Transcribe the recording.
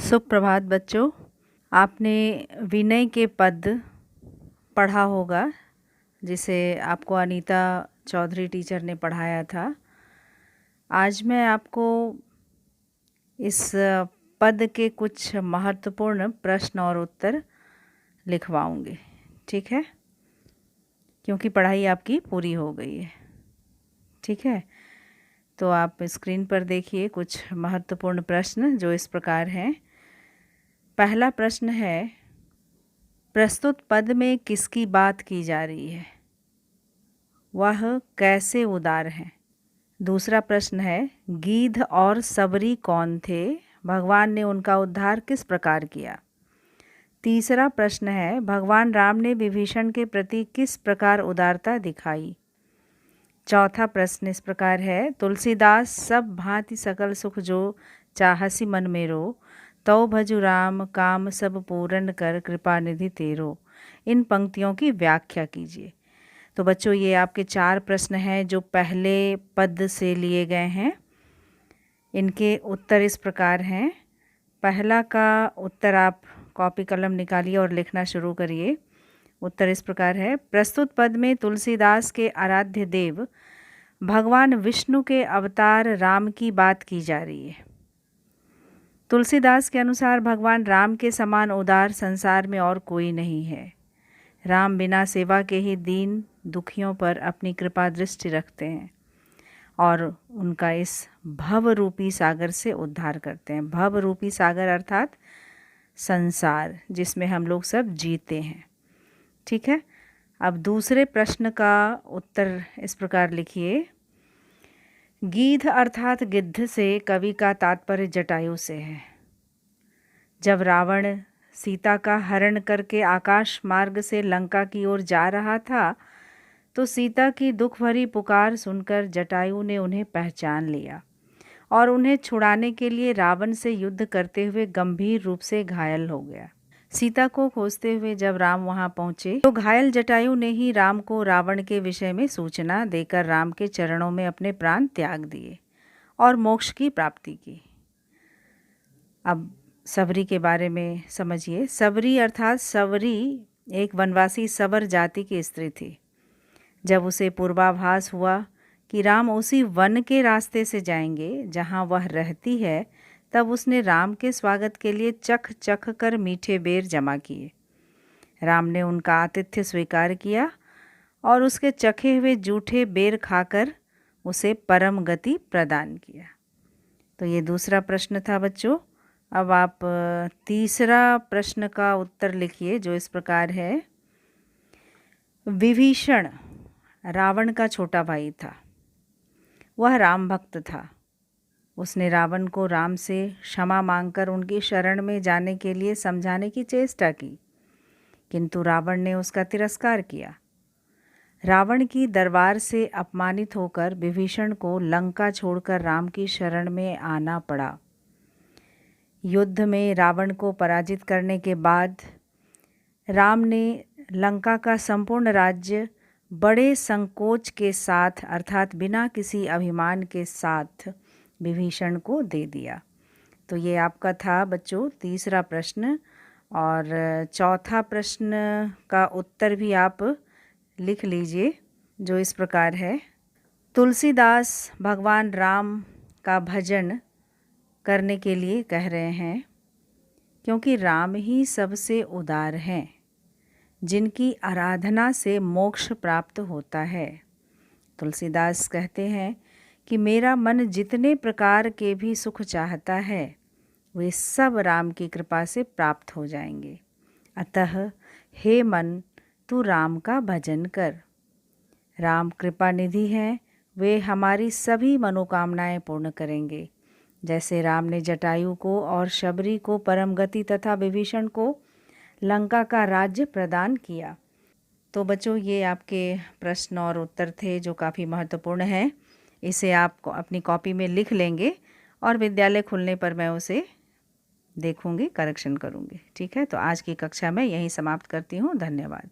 सुप्रभात बच्चों। आपने विनय के पद पढ़ा होगा, जिसे आपको अनीता चौधरी टीचर ने पढ़ाया था। आज मैं आपको इस पद के कुछ महत्वपूर्ण प्रश्न और उत्तर लिखवाऊंगी, ठीक है? क्योंकि पढ़ाई आपकी पूरी हो गई है, ठीक है? तो आप स्क्रीन पर देखिए कुछ महत्वपूर्ण प्रश्न जो इस प्रकार हैं। पहला प्रश्न है, प्रस्तुत पद में किसकी बात की जा रही है? वह कैसे उदार हैं? दूसरा प्रश्न है, गीध और सबरी कौन थे? भगवान ने उनका उद्धार किस प्रकार किया? तीसरा प्रश्न है, भगवान राम ने विभीषण के प्रति किस प्रकार उदारता दिखाई? चौथा प्रश्न इस प्रकार है, तुलसीदास सब भांति सकल सुख जो चाहसी मन मेरो, तौ भजु राम काम सब पूर्ण कर कृपा निधि तेरो। इन पंक्तियों की व्याख्या कीजिए। तो बच्चों, ये आपके 4 प्रश्न हैं जो पहले पद से लिए गए हैं। इनके उत्तर इस प्रकार हैं। पहला का उत्तर आप कॉपी कलम निकालिए और लिखना शुरू करिए। उत्तर इस प्रकार है, प्रस्तुत पद में तुलसीदास के आराध्य देव भगवान विष्णु के अवतार राम की बात की जा रही है। तुलसीदास के अनुसार भगवान राम के समान उदार संसार में और कोई नहीं है। राम बिना सेवा के ही दीन दुखियों पर अपनी कृपा दृष्टि रखते हैं और उनका इस भव रूपी सागर से उद्धार करते हैं। भव रूपी सागर अर्थात संसार जिसमें हम लोग सब जीते हैं, ठीक है? अब दूसरे प्रश्न का उत्तर इस प्रकार लिखिए। गीध अर्थात गिद्ध से कवि का तात्पर्य जटायु से है। जब रावण सीता का हरण करके आकाश मार्ग से लंका की ओर जा रहा था, तो सीता की दुख भरी पुकार सुनकर जटायु ने उन्हें पहचान लिया और उन्हें छुड़ाने के लिए रावण से युद्ध करते हुए गंभीर रूप से घायल हो गया। सीता को खोजते हुए जब राम वहां पहुंचे, तो घायल जटायु ने ही राम को रावण के विषय में सूचना देकर राम के चरणों में अपने प्राण त्याग दिए और मोक्ष की प्राप्ति की। अब सबरी के बारे में समझिए। सबरी अर्थात सवरी एक वनवासी सवर जाति की स्त्री थी। जब उसे पूर्वाभास हुआ कि राम उसी वन के रास्ते से जाएंगे जहां वह रहती है, तब उसने राम के स्वागत के लिए चख चख कर मीठे बेर जमा किए। राम ने उनका आतिथ्य स्वीकार किया और उसके चखे हुए जूठे बेर खाकर उसे परम गति प्रदान किया। तो ये दूसरा प्रश्न था बच्चों। अब आप तीसरा प्रश्न का उत्तर लिखिए जो इस प्रकार है। विभीषण रावण का छोटा भाई था। वह राम भक्त था। उसने रावण को राम से क्षमा मांगकर उनकी शरण में जाने के लिए समझाने की चेष्टा की, किंतु रावण ने उसका तिरस्कार किया। रावण की दरबार से अपमानित होकर विभीषण को लंका छोड़कर राम की शरण में आना पड़ा। युद्ध में रावण को पराजित करने के बाद राम ने लंका का संपूर्ण राज्य बड़े संकोच के साथ अर्थात बिना किसी अभिमान के साथ विभीषण को दे दिया। तो ये आपका था बच्चों तीसरा प्रश्न। और चौथा प्रश्न का उत्तर भी आप लिख लीजिए जो इस प्रकार है। तुलसीदास भगवान राम का भजन करने के लिए कह रहे हैं क्योंकि राम ही सबसे उदार हैं, जिनकी आराधना से मोक्ष प्राप्त होता है। तुलसीदास कहते हैं कि मेरा मन जितने प्रकार के भी सुख चाहता है वे सब राम की कृपा से प्राप्त हो जाएंगे। अतः हे मन, तू राम का भजन कर। राम कृपा निधि हैं, वे हमारी सभी मनोकामनाएं पूर्ण करेंगे। जैसे राम ने जटायु को और शबरी को परम गति तथा विभीषण को लंका का राज्य प्रदान किया। तो बच्चों, ये आपके प्रश्न और उत्तर थे जो काफ़ी महत्वपूर्ण हैं। इसे आप अपनी कॉपी में लिख लेंगे और विद्यालय खुलने पर मैं उसे देखूंगी, करेक्शन करूंगी, ठीक है? तो आज की कक्षा में यहीं समाप्त करती हूँ। धन्यवाद।